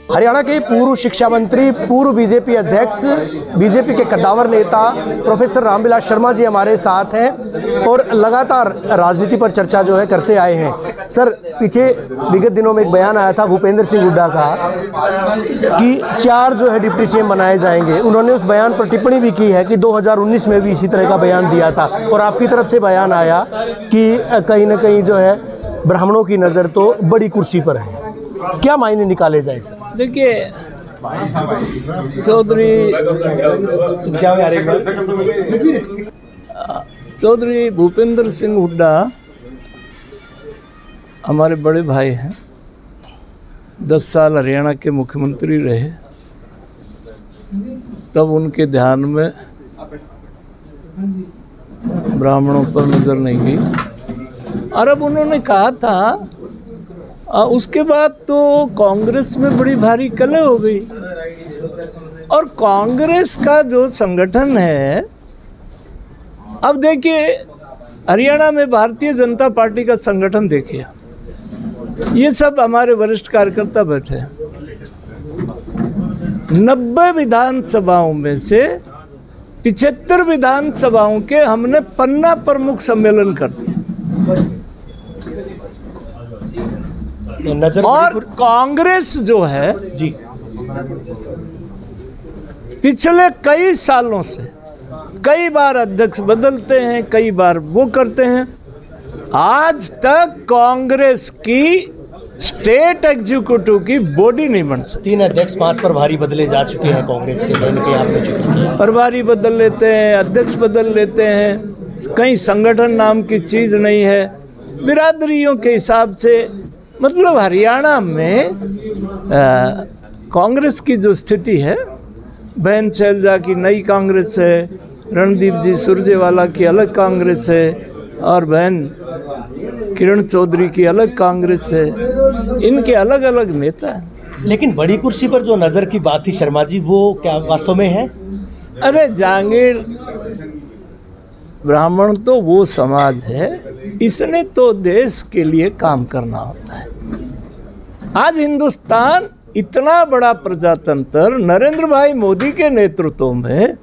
हरियाणा के पूर्व शिक्षा मंत्री, पूर्व बीजेपी अध्यक्ष, बीजेपी के कद्दावर नेता प्रोफेसर रामविलास शर्मा जी हमारे साथ हैं और लगातार राजनीति पर चर्चा जो है करते आए हैं। सर, पीछे विगत दिनों में एक बयान आया था भूपेंद्र सिंह हुड्डा का कि 4 जो है डिप्टी सीएम बनाए जाएंगे। उन्होंने उस बयान पर टिप्पणी भी की है कि 2019 में भी इसी तरह का बयान दिया था और आपकी तरफ से बयान आया कि कहीं ना कहीं जो है ब्राह्मणों की नज़र तो बड़ी कुर्सी पर है। क्या मायने निकाले जाए सर? देखिए, चौधरी भूपेंद्र सिंह हुड्डा हमारे बड़े भाई हैं। 10 साल हरियाणा के मुख्यमंत्री रहे, तब उनके ध्यान में ब्राह्मणों पर नजर नहीं गई और अब उन्होंने कहा था, उसके बाद तो कांग्रेस में बड़ी भारी कलह हो गई और कांग्रेस का जो संगठन है, अब देखिए हरियाणा में भारतीय जनता पार्टी का संगठन देखिए, ये सब हमारे वरिष्ठ कार्यकर्ता बैठे हैं। 90 विधानसभाओं में से 75 विधानसभाओं के हमने पन्ना प्रमुख सम्मेलन कर दिए और कांग्रेस जो है जी पिछले कई सालों से कई बार अध्यक्ष बदलते हैं, कई बार वो करते हैं। आज तक कांग्रेस की स्टेट एग्जीक्यूटिव की बॉडी नहीं बन सकती। 3 अध्यक्ष 5 प्रभारी बदले जा चुके हैं कांग्रेस के, आपने जिक्र किया। प्रभारी बदल लेते हैं, अध्यक्ष बदल लेते हैं, कहीं संगठन नाम की चीज़ नहीं है। बिरादरियों के हिसाब से मतलब हरियाणा में कांग्रेस की जो स्थिति है, बहन शैलजा की नई कांग्रेस है, रणदीप जी सुरजेवाला की अलग कांग्रेस है और बहन किरण चौधरी की अलग कांग्रेस है। इनके अलग अलग नेता हैं। लेकिन बड़ी कुर्सी पर जो नज़र की बात थी शर्मा जी, वो क्या वास्तव में है? अरे जहांगीर, ब्राह्मण तो वो समाज है, इसने तो देश के लिए काम करना होता है। आज हिंदुस्तान इतना बड़ा प्रजातंत्र नरेंद्र भाई मोदी के नेतृत्व में,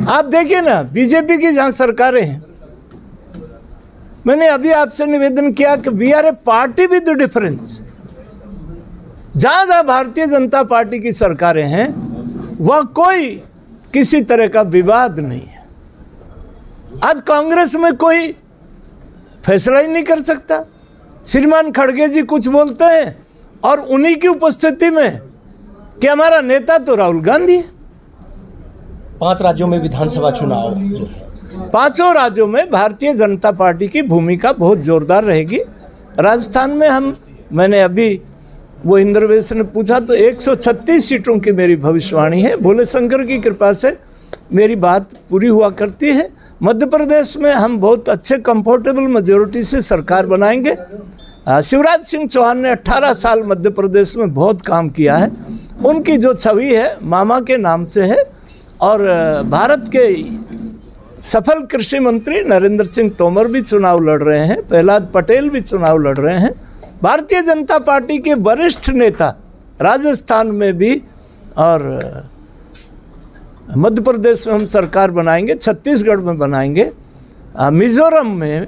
आप देखिए ना, बीजेपी की जहाँ सरकारें हैं, मैंने अभी आपसे निवेदन किया कि we are a party with difference. जहाँ भारतीय जनता पार्टी की सरकारें हैं वह कोई किसी तरह का विवाद नहीं है। आज कांग्रेस में कोई फैसला ही नहीं कर सकता। श्रीमान खड़गे जी कुछ बोलते हैं और उन्हीं की उपस्थिति में कि हमारा नेता तो राहुल गांधी है। 5 राज्यों में विधानसभा चुनाव जो है, 5 राज्यों में भारतीय जनता पार्टी की भूमिका बहुत जोरदार रहेगी। राजस्थान में मैंने अभी वो इंद्रवेश ने पूछा तो 136 सीटों की मेरी भविष्यवाणी है। भोले शंकर की कृपा से मेरी बात पूरी हुआ करती है। मध्य प्रदेश में हम बहुत अच्छे कंफर्टेबल मेजोरिटी से सरकार बनाएंगे। शिवराज सिंह चौहान ने 18 साल मध्य प्रदेश में बहुत काम किया है। उनकी जो छवि है मामा के नाम से है और भारत के सफल कृषि मंत्री नरेंद्र सिंह तोमर भी चुनाव लड़ रहे हैं, प्रहलाद पटेल भी चुनाव लड़ रहे हैं। भारतीय जनता पार्टी के वरिष्ठ नेता राजस्थान में भी और मध्य प्रदेश में हम सरकार बनाएंगे, छत्तीसगढ़ में बनाएंगे, मिजोरम में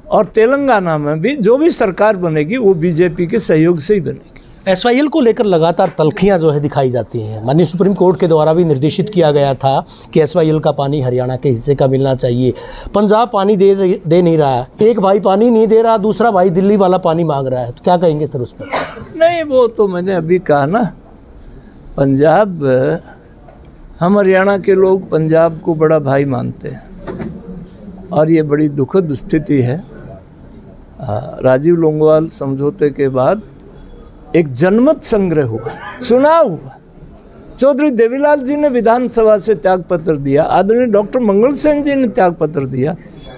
और तेलंगाना में भी जो भी सरकार बनेगी वो बीजेपी के सहयोग से ही बनेगी। एसवाईएल को लेकर लगातार तल्खियां जो है दिखाई जाती हैं। माननीय सुप्रीम कोर्ट के द्वारा भी निर्देशित किया गया था कि एसवाईएल का पानी हरियाणा के हिस्से का मिलना चाहिए। पंजाब पानी दे नहीं रहा है, एक भाई पानी नहीं दे रहा, दूसरा भाई दिल्ली वाला पानी मांग रहा है, तो क्या कहेंगे सर उस पर? नहीं, वो तो मैंने अभी कहा ना, पंजाब, हम हरियाणा के लोग पंजाब को बड़ा भाई मानते हैं और ये बड़ी दुखद स्थिति है। राजीव लोंगोवाल समझौते के बाद एक जनमत संग्रह हुआ, चुनाव हुआ। चौधरी देवीलाल जी ने विधानसभा से त्यागपत्र दिया, आदरणीय डॉक्टर मंगल सेन जी ने त्यागपत्र दिया।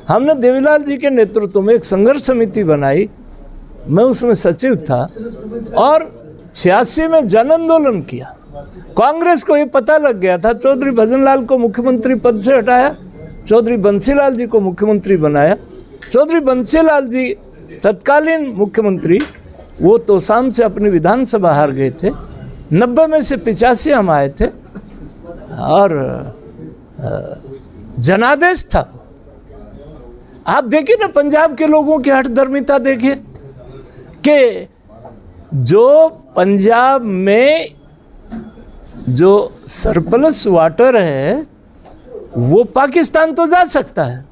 हमने देवीलाल जी के नेतृत्व में एक संघर्ष समिति बनाई, मैं उसमें सचिव था और 86 में जन आंदोलन किया। कांग्रेस को ये पता लग गया था, चौधरी भजनलाल को मुख्यमंत्री पद से हटाया, चौधरी बंसीलाल जी को मुख्यमंत्री बनाया। चौधरी बंसीलाल जी तत्कालीन मुख्यमंत्री, वो तोसाम से अपनी विधानसभा हार गए थे। 90 में से 85 हम आए थे और जनादेश था। आप देखिए ना पंजाब के लोगों की हठधर्मिता देखिए कि जो पंजाब में जो सरप्लस वाटर है वो पाकिस्तान तो जा सकता है,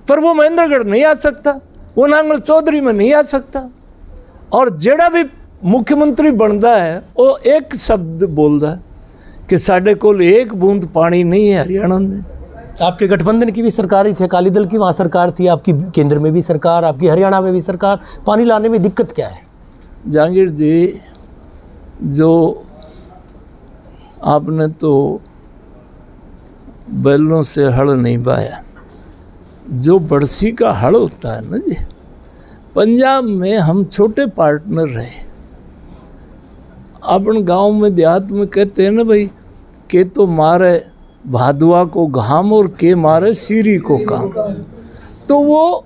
पर वो महेंद्रगढ़ नहीं आ सकता, वो नांगल चौधरी में नहीं आ सकता। और जेड़ा भी मुख्यमंत्री बनता है वो एक शब्द बोलता है कि साढ़े कोल एक बूंद पानी नहीं है हरियाणा में। आपके गठबंधन की भी सरकार ही थी, अकाली दल की वहाँ सरकार थी, आपकी केंद्र में भी सरकार, आपकी हरियाणा में भी सरकार, पानी लाने में दिक्कत क्या है? जहांगीर जी, जो आपने तो बैलों से हल नहीं बाया, जो बड़सी का हल होता है ना जी, पंजाब में हम छोटे पार्टनर रहे। अपन गांव में देहात में कहते हैं ना भाई, के तो मारे भादुआ को घाम और के मारे सीरी को काम। तो वो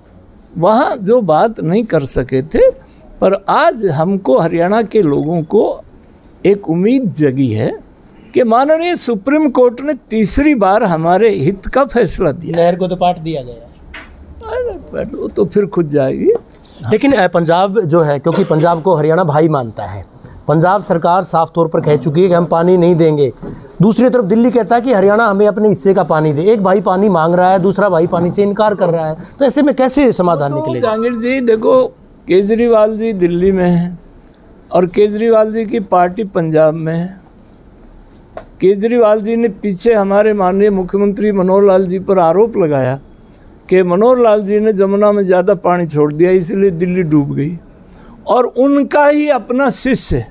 वहाँ जो बात नहीं कर सके थे, पर आज हमको हरियाणा के लोगों को एक उम्मीद जगी है कि माननीय सुप्रीम कोर्ट ने तीसरी बार हमारे हित का फैसला दिया। नहर को तो पाट दिया गया है, अरे वो तो फिर खुद जाएगी। लेकिन पंजाब जो है, क्योंकि पंजाब को हरियाणा भाई मानता है, पंजाब सरकार साफ तौर पर कह चुकी है कि हम पानी नहीं देंगे। दूसरी तरफ दिल्ली कहता है कि हरियाणा हमें अपने हिस्से का पानी दे। एक भाई पानी मांग रहा है, दूसरा भाई पानी से इनकार कर रहा है, तो ऐसे में कैसे समाधान निकलेगा? जहांगीर जी देखो, केजरीवाल जी दिल्ली में हैं और केजरीवाल जी की पार्टी पंजाब में है। केजरीवाल जी ने पीछे हमारे माननीय मुख्यमंत्री मनोहर लाल जी पर आरोप लगाया कि मनोहर लाल जी ने जमुना में ज़्यादा पानी छोड़ दिया, इसलिए दिल्ली डूब गई। और उनका ही अपना शिष्य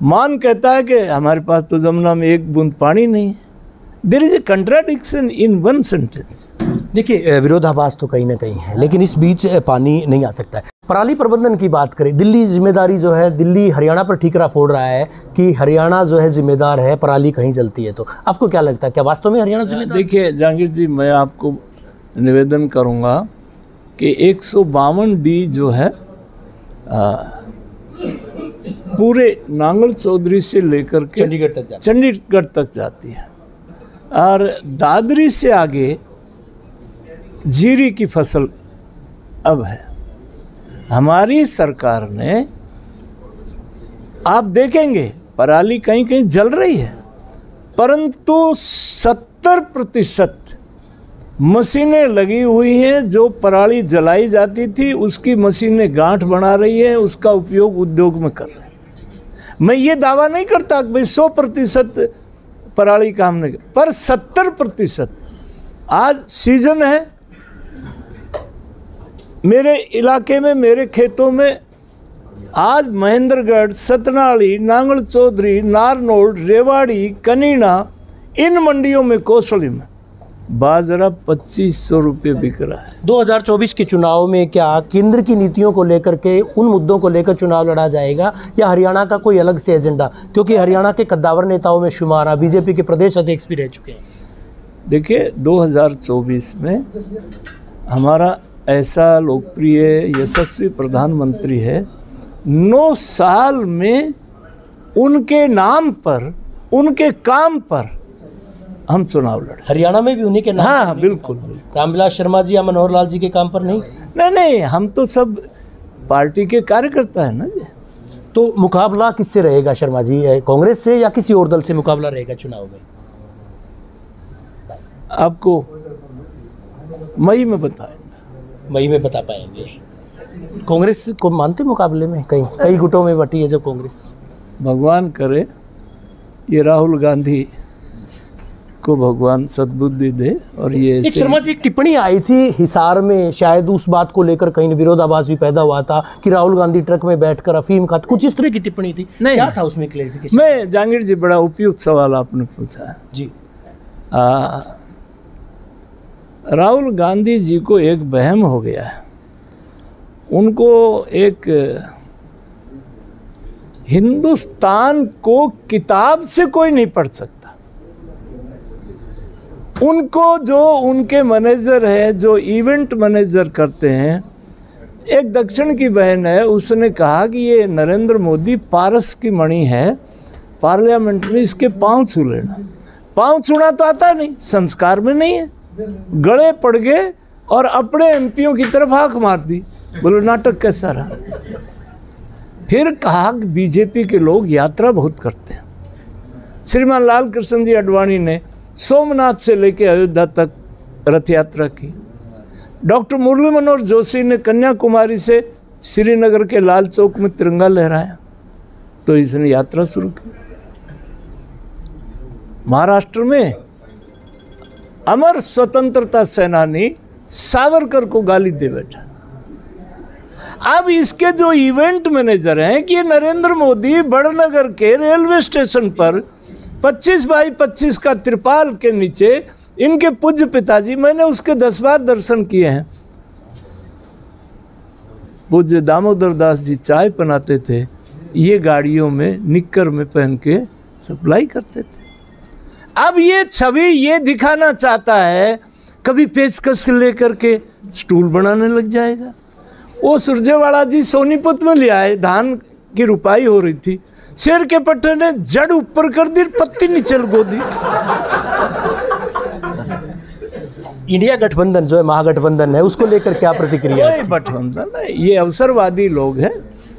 मान कहता है कि हमारे पास तो जमुना में एक बूंद पानी नहीं है। There is a contradiction in one sentence. देखिए, विरोधाभास तो कहीं ना कहीं है, लेकिन इस बीच पानी नहीं आ सकता है। पराली प्रबंधन की बात करें, दिल्ली जिम्मेदारी जो है, दिल्ली हरियाणा पर ठीकरा फोड़ रहा है कि हरियाणा जो है जिम्मेदार है, पराली कहीं जलती है। तो आपको क्या लगता है, क्या वास्तव में हरियाणा जिम्मेदार? देखिए जहांगीर जी, मैं आपको निवेदन करूंगा कि 152D जो है पूरे नांगल चौधरी से लेकर के चंडीगढ़ तक जाती है, और दादरी से आगे जीरी की फसल अब है। हमारी सरकार ने, आप देखेंगे पराली कहीं कहीं जल रही है, परंतु 70% मशीनें लगी हुई हैं। जो पराली जलाई जाती थी उसकी मशीनें गांठ बना रही है, उसका उपयोग उद्योग में कर रहे हैं। मैं ये दावा नहीं करता कि भाई 100% पराली काम नहीं, पर 70%। आज सीजन है, मेरे इलाके में, मेरे खेतों में आज महेंद्रगढ़, सतनाली, नांगल चौधरी, नारनौल, रेवाड़ी, कनीना, इन मंडियों में, कौशली में बाजरा 2500 रुपये बिक रहा है। 2024 के चुनाव में क्या केंद्र की नीतियों को लेकर के, उन मुद्दों को लेकर चुनाव लड़ा जाएगा, या हरियाणा का कोई अलग से एजेंडा? क्योंकि हरियाणा के कद्दावर नेताओं में शुमार बीजेपी के प्रदेश अध्यक्ष भी रह चुके हैं। देखिए 2024 में हमारा ऐसा लोकप्रिय यशस्वी प्रधानमंत्री है, 9 साल में उनके नाम पर, उनके काम पर हम चुनाव लड़े। हरियाणा में भी उन्हीं के नाम? हाँ, बिल्कुल। रामविलास शर्मा जी या मनोहर लाल जी के काम पर नहीं? नहीं, हम तो सब पार्टी के कार्यकर्ता है ना जी। तो मुकाबला किससे रहेगा शर्मा जी, कांग्रेस से या किसी और दल से मुकाबला रहेगा चुनाव में? आपको मई में बताएंगे। मई में बता पाएंगे। कांग्रेस को मानते मुकाबले में? कई गुटों में बटी है जब कांग्रेस। भगवान करे ये राहुल गांधी को भगवान सद्बुद्धि दे। और ये एक शर्मा जी, एक टिप्पणी आई थी हिसार में, शायद उस बात को लेकर कहीं विरोधाभास भी पैदा हुआ था कि राहुल गांधी ट्रक में बैठकर अफीम खाते, कुछ इस तरह की टिप्पणी थी। क्या था उसमें क्लैरिफिकेशन? मैं जहांगीर जी, बड़ा उपयुक्त सवाल आपने पूछा जी। राहुल गांधी जी को एक वहम हो गया है, उनको एक हिंदुस्तान को किताब से कोई नहीं पढ़ सकता। उनको जो उनके मैनेजर है, जो इवेंट मैनेजर करते हैं, एक दक्षिण की बहन है, उसने कहा कि ये नरेंद्र मोदी पारस की मणि है, पार्लियामेंट में इसके पाँव छू लेना। पाँव छूना तो आता नहीं, संस्कार में नहीं है। गले पड़ गए और अपने एमपीओं की तरफ आंख मार दी। बोलो नाटक कैसा रहा। फिर कहा कि बीजेपी के लोग यात्रा बहुत करते हैं। श्रीमान लाल कृष्ण जी आडवाणी ने सोमनाथ से लेकर अयोध्या तक रथ यात्रा की। डॉक्टर मुरली मनोहर जोशी ने कन्याकुमारी से श्रीनगर के लाल चौक में तिरंगा लहराया, तो इसने यात्रा शुरू की। महाराष्ट्र में अमर स्वतंत्रता सेनानी सावरकर को गाली दे बैठा। अब इसके जो इवेंट मैनेजर हैं कि नरेंद्र मोदी बड़नगर के रेलवे स्टेशन पर 25x25 का त्रिपाल के नीचे इनके पूज्य पिताजी, मैंने उसके 10 बार दर्शन किए हैं, पूज्य दामोदर दास जी चाय बनाते थे, ये गाड़ियों में निक्कर में पहन के सप्लाई करते थे। अब ये छवि ये दिखाना चाहता है, कभी पेचकस लेकर के स्टूल बनाने लग जाएगा। वो सुरजेवाला जी सोनीपत में ले आए, धान की रुपाई हो रही थी, शेर के पट्टे ने जड़ ऊपर कर दी, पत्ती नीचे लगो दी। इंडिया गठबंधन जो है, महागठबंधन है, उसको लेकर क्या प्रतिक्रिया है? गठबंधन है, ये अवसरवादी लोग हैं।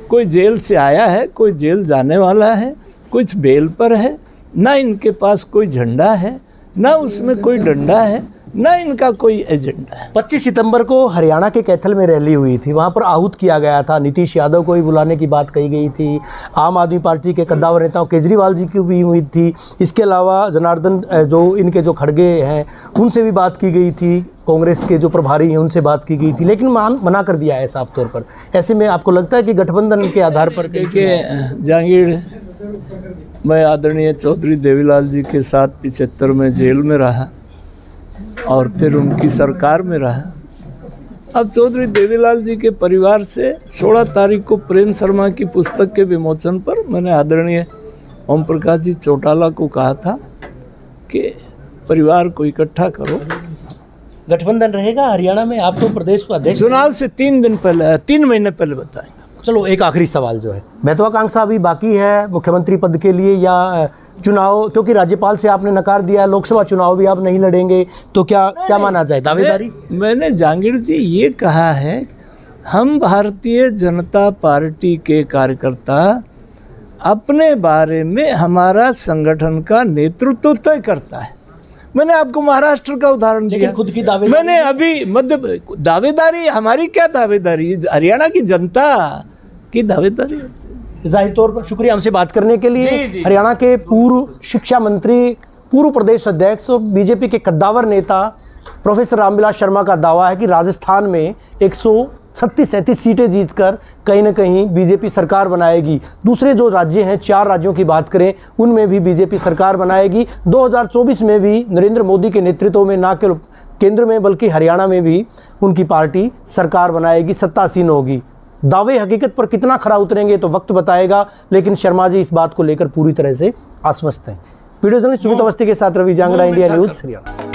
कोई जेल से आया है, कोई जेल जाने वाला है, कुछ बेल पर है, ना इनके पास कोई झंडा है, ना उसमें कोई डंडा है, ना इनका कोई एजेंडा है। 25 सितंबर को हरियाणा के कैथल में रैली हुई थी, वहाँ पर आहूत किया गया था, नीतीश यादव को भी बुलाने की बात कही गई थी, आम आदमी पार्टी के कद्दावर नेताओं केजरीवाल जी की भी उम्मीद थी। इसके अलावा जनार्दन जो इनके जो खड़गे हैं उनसे भी बात की गई थी, कांग्रेस के जो प्रभारी हैं उनसे बात की गई थी, लेकिन मना कर दिया है साफ तौर पर। ऐसे में आपको लगता है कि गठबंधन के आधार पर? देखिए जहांगीर, मैं आदरणीय चौधरी देवीलाल जी के साथ 75 में जेल में रहा और फिर उनकी सरकार में रहा। अब चौधरी देवीलाल जी के परिवार से 16 तारीख को प्रेम शर्मा की पुस्तक के विमोचन पर मैंने आदरणीय ओम प्रकाश जी चौटाला को कहा था कि परिवार को इकट्ठा करो। गठबंधन रहेगा हरियाणा में? आप तो प्रदेश अध्यक्ष, चुनाव से 3 महीने पहले बताएंगे। चलो एक आखिरी सवाल जो है, महत्वाकांक्षा अभी बाकी है मुख्यमंत्री पद के लिए या चुनाव, क्योंकि राज्यपाल से आपने नकार दिया, लोकसभा चुनाव भी आप नहीं लड़ेंगे, तो क्या माना जाए, दावेदारी? मैंने जहांगीर जी ये कहा है, हम भारतीय जनता पार्टी के कार्यकर्ता अपने बारे में हमारा संगठन का नेतृत्व तय करता है। मैंने आपको महाराष्ट्र का उदाहरण दिया, खुद की दावेदारी मैंने अभी मध्य दावेदारी, हमारी क्या दावेदारी, हरियाणा की जनता की दावेदारी। जाहिर तौर पर शुक्रिया हमसे बात करने के लिए। हरियाणा के पूर्व शिक्षा मंत्री, पूर्व प्रदेश अध्यक्ष और बीजेपी के कद्दावर नेता प्रोफेसर रामविलास शर्मा का दावा है कि राजस्थान में 136-37 सीटें जीतकर कहीं न कहीं बीजेपी सरकार बनाएगी। दूसरे जो राज्य हैं, 4 राज्यों की बात करें, उनमें भी बीजेपी सरकार बनाएगी। 2024 में भी नरेंद्र मोदी के नेतृत्व में न केवल केंद्र में बल्कि हरियाणा में भी उनकी पार्टी सरकार बनाएगी, सत्तासीन होगी। दावे हकीकत पर कितना खरा उतरेंगे तो वक्त बताएगा, लेकिन शर्मा जी इस बात को लेकर पूरी तरह से आश्वस्त हैं। वीडियो जर्नलिस्ट सुमित अवस्थी के साथ रवि जांगड़ा, इंडिया न्यूज़ हरियाणा।